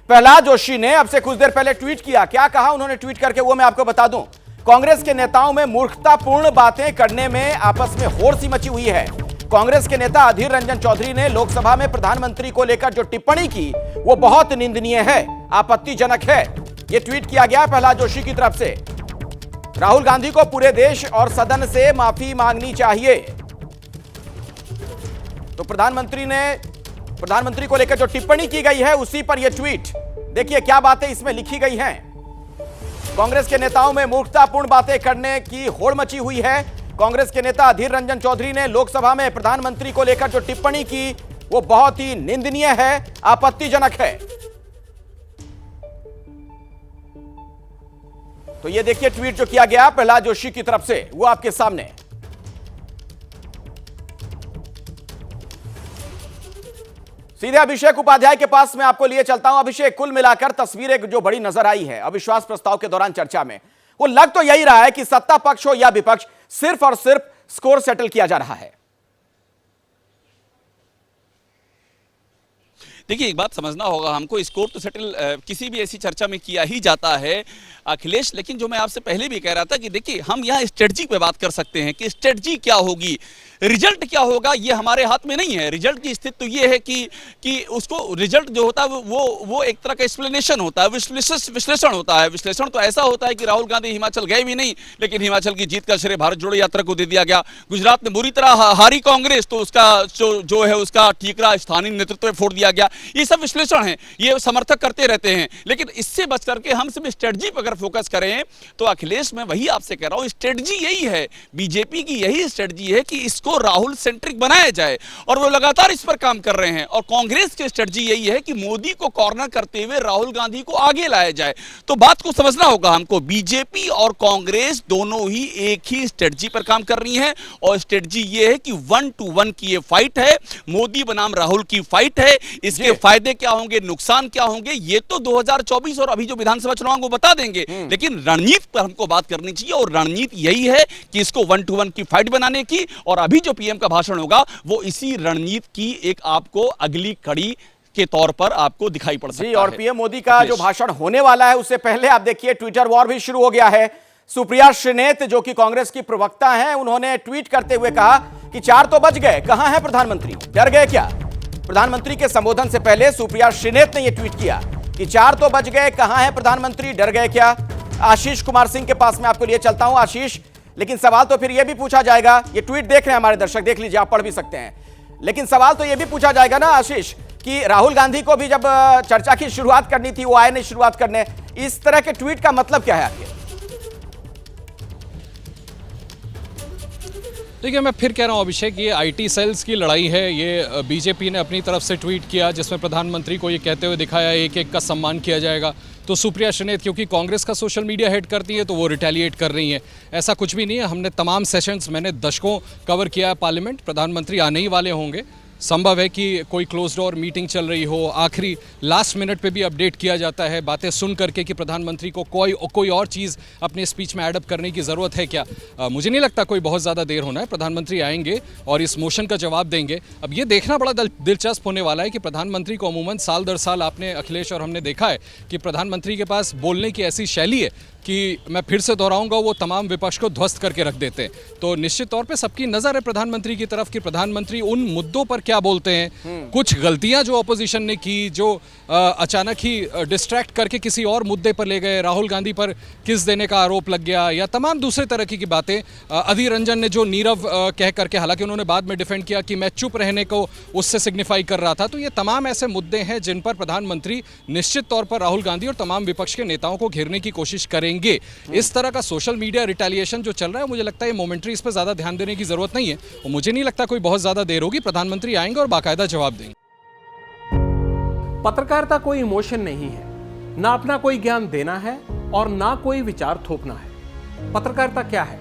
प्रहलाद जोशी ने अब से कुछ देर पहले ट्वीट किया। क्या कहा उन्होंने ट्वीट करके, वो मैं आपको बता दूं। कांग्रेस के नेताओं में मूर्खतापूर्ण बातें करने में आपस में होड़ सी मची हुई है। कांग्रेस के नेता अधीर रंजन चौधरी ने लोकसभा में प्रधानमंत्री को लेकर जो टिप्पणी की वो बहुत निंदनीय है, आपत्तिजनक है। यह ट्वीट किया गया प्रहलाद जोशी की तरफ से। राहुल गांधी को पूरे देश और सदन से माफी मांगनी चाहिए। तो प्रधानमंत्री को लेकर जो टिप्पणी की गई है उसी पर यह ट्वीट। देखिए क्या बातें इसमें लिखी गई हैं। कांग्रेस के नेताओं में मूर्खतापूर्ण बातें करने की होड़ मची हुई है। कांग्रेस के नेता अधीर रंजन चौधरी ने लोकसभा में प्रधानमंत्री को लेकर जो टिप्पणी की वो बहुत ही निंदनीय है, आपत्तिजनक है। तो ये देखिए ट्वीट जो किया गया प्रहलाद जोशी की तरफ से, वो आपके सामने। सीधे अभिषेक उपाध्याय के पास मैं आपको लिए चलता हूं। अभिषेक, कुल मिलाकर तस्वीरें जो बड़ी नजर आई है अविश्वास प्रस्ताव के दौरान चर्चा में, वो लग तो यही रहा है कि सत्ता पक्ष हो या विपक्ष, सिर्फ और सिर्फ स्कोर सेटल किया जा रहा है। देखिए, एक बात समझना होगा हमको, स्कोर तो सेटल किसी भी ऐसी चर्चा में किया ही जाता है अखिलेश। लेकिन जो मैं आपसे पहले भी कह रहा था कि देखिए, हम यहाँ स्ट्रेटजी पे बात कर सकते हैं कि स्ट्रेटजी क्या होगी, रिजल्ट क्या होगा, ये हमारे हाथ में नहीं है। रिजल्ट की स्थिति तो ये है कि उसको रिजल्ट जो होता है वो एक तरह का एक्सप्लेनेशन होता है, विश्लेषण होता है। विश्लेषण तो ऐसा होता है कि राहुल गांधी हिमाचल गए भी नहीं, लेकिन हिमाचल की जीत का श्रेय भारत जोड़ो यात्रा को दे दिया गया। गुजरात में बुरी तरह हारी कांग्रेस, तो उसका जो है उसका ठीकरा स्थानीय नेतृत्व में फोड़ दिया गया। ये सब विश्लेषण है, ये समर्थक करते रहते हैं। लेकिन इससे बच करके हम सिर्फ स्ट्रेटजी पर अगर फोकस करें तो अखिलेश, मैं वही आपसे कह रहा हूं, स्ट्रेटजी यही है, बीजेपी की यही स्ट्रेटजी है कि इसको राहुल सेंट्रिक बनाया जाए, और वो लगातार इस पर काम कर रहे हैं। और कांग्रेस की स्ट्रेटजी यही है कि मोदी को कॉर्नर करते हुए राहुल गांधी को आगे लाया जाए। तो बात को समझना होगा हमको, बीजेपी और कांग्रेस दोनों ही एक ही स्ट्रेटजी पर काम कर रही हैं, और स्ट्रेटजी ये है कि 1 to 1 की ये फाइट है, मोदी बनाम राहुल की फाइट है। इसके फायदे क्या होंगे, नुकसान क्या होंगे, ये तो 2024 और अभी जो विधानसभा चुनाव वो बता देंगे। लेकिन रणनीति पर हमको बात करनी चाहिए, और रणनीति यही है कि इसको 1 to 1 की फाइट बनाने की। और अभी जो पीएम का भाषण होगा वो इसी रणनीति की एक आपको अगली कड़ी के तौर पर आपको दिखाई पड़ सकता है। और पीएम मोदी का जो भाषण होने वाला है उससे पहले आप देखिए ट्विटर वॉर भी शुरू हो गया है। सुप्रिया श्रीनेत जो कि कांग्रेस की प्रवक्ता हैं, उन्होंने ट्वीट करते हुए कहा कि 4 तो बज गए, कहां है प्रधानमंत्री, डर गए क्या। प्रधानमंत्री के संबोधन से पहले सुप्रिया श्रीनेत ने यह ट्वीट किया कि 4 तो बज गए, कहां है प्रधानमंत्री, डर गए क्या। आशीष कुमार सिंह के पास मैं आपको लिए चलता हूं। आशीष, लेकिन सवाल तो फिर यह भी पूछा जाएगा, ये ट्वीट देख रहे हैं हमारे दर्शक, देख लीजिए, आप पढ़ भी सकते हैं। लेकिन सवाल तो यह भी पूछा जाएगा ना आशीष कि राहुल गांधी को भी जब चर्चा की शुरुआत करनी थी, वो आए नहीं शुरुआत करने, इस तरह के ट्वीट का मतलब क्या है आपके? देखिए, मैं फिर कह रहा हूं अभिषेक, ये आईटी सेल्स की लड़ाई है। ये बीजेपी ने अपनी तरफ से ट्वीट किया जिसमें प्रधानमंत्री को ये कहते हुए दिखाया एक एक का सम्मान किया जाएगा। तो सुप्रिया श्रीनेत क्योंकि कांग्रेस का सोशल मीडिया हेड करती है तो वो रिटेलिएट कर रही हैं। ऐसा कुछ भी नहीं है। हमने तमाम सेशंस, मैंने दशकों कवर किया है पार्लियामेंट। प्रधानमंत्री आने ही वाले होंगे। संभव है कि कोई क्लोज डोर मीटिंग चल रही हो, आखिरी लास्ट मिनट पे भी अपडेट किया जाता है बातें सुन करके कि प्रधानमंत्री को कोई और चीज़ अपने स्पीच में एडअप करने की ज़रूरत है क्या। मुझे नहीं लगता कोई बहुत ज़्यादा देर होना है। प्रधानमंत्री आएंगे और इस मोशन का जवाब देंगे। अब ये देखना बड़ा दिलचस्प होने वाला है कि प्रधानमंत्री को अमूमन साल दर साल आपने अखिलेश और हमने देखा है कि प्रधानमंत्री के पास बोलने की ऐसी शैली है कि मैं फिर से दोहराऊंगा, वो तमाम विपक्ष को ध्वस्त करके रख देते हैं। तो निश्चित तौर पे सबकी नज़र है प्रधानमंत्री की तरफ कि प्रधानमंत्री उन मुद्दों पर क्या बोलते हैं। कुछ गलतियां जो अपोजिशन ने की, जो अचानक ही डिस्ट्रैक्ट करके किसी और मुद्दे पर ले गए, राहुल गांधी पर किस देने का आरोप लग गया, या तमाम दूसरे तरह की बातें। अधीर रंजन ने जो नीरव कह करके, हालांकि उन्होंने बाद में डिफेंड किया कि मैं चुप रहने को उससे सिग्निफाई कर रहा था। तो ये तमाम ऐसे मुद्दे हैं जिन पर प्रधानमंत्री निश्चित तौर पर राहुल गांधी और तमाम विपक्ष के नेताओं को घेरने की कोशिश करेंगे। इस तरह का सोशल मीडिया रिटेलिएशन जो चल रहा है, मुझे लगता है मोमेंट्री, इस पर ज्यादा ध्यान देने की जरूरत नहीं है। और मुझे नहीं लगता कोई बहुत ज्यादा देर होगी, प्रधानमंत्री आएंगे और बाकायदा जवाब देंगे। पत्रकारिता कोई इमोशन नहीं है, ना अपना कोई ज्ञान देना है और ना कोई विचार थोपना है। पत्रकारिता क्या है?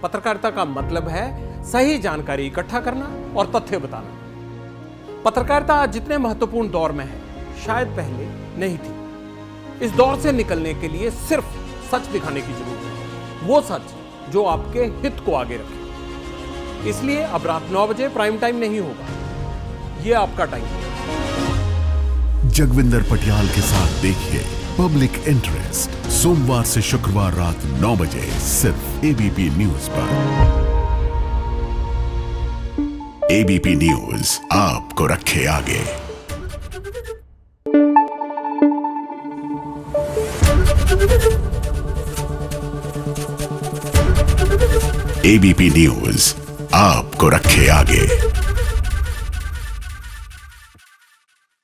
पत्रकारिता का मतलब है सही जानकारी इकट्ठा करना और तथ्य बताना। पत्रकारिता आज जितने महत्वपूर्ण दौर में है, शायद पहले नहीं थी। इस दौर से निकलने के लिए सिर्फ सच दिखाने की जरूरत है, वो सच जो आपके हित को आगे रखे। इसलिए अब रात 9 बजे प्राइम टाइम नहीं होगा, ये आपका टाइम है। जगविंदर पटियाल के साथ देखिए पब्लिक इंटरेस्ट सोमवार से शुक्रवार रात 9 बजे सिर्फ एबीपी न्यूज पर। एबीपी न्यूज आपको रखे आगे। एबीपी न्यूज आपको रखे आगे।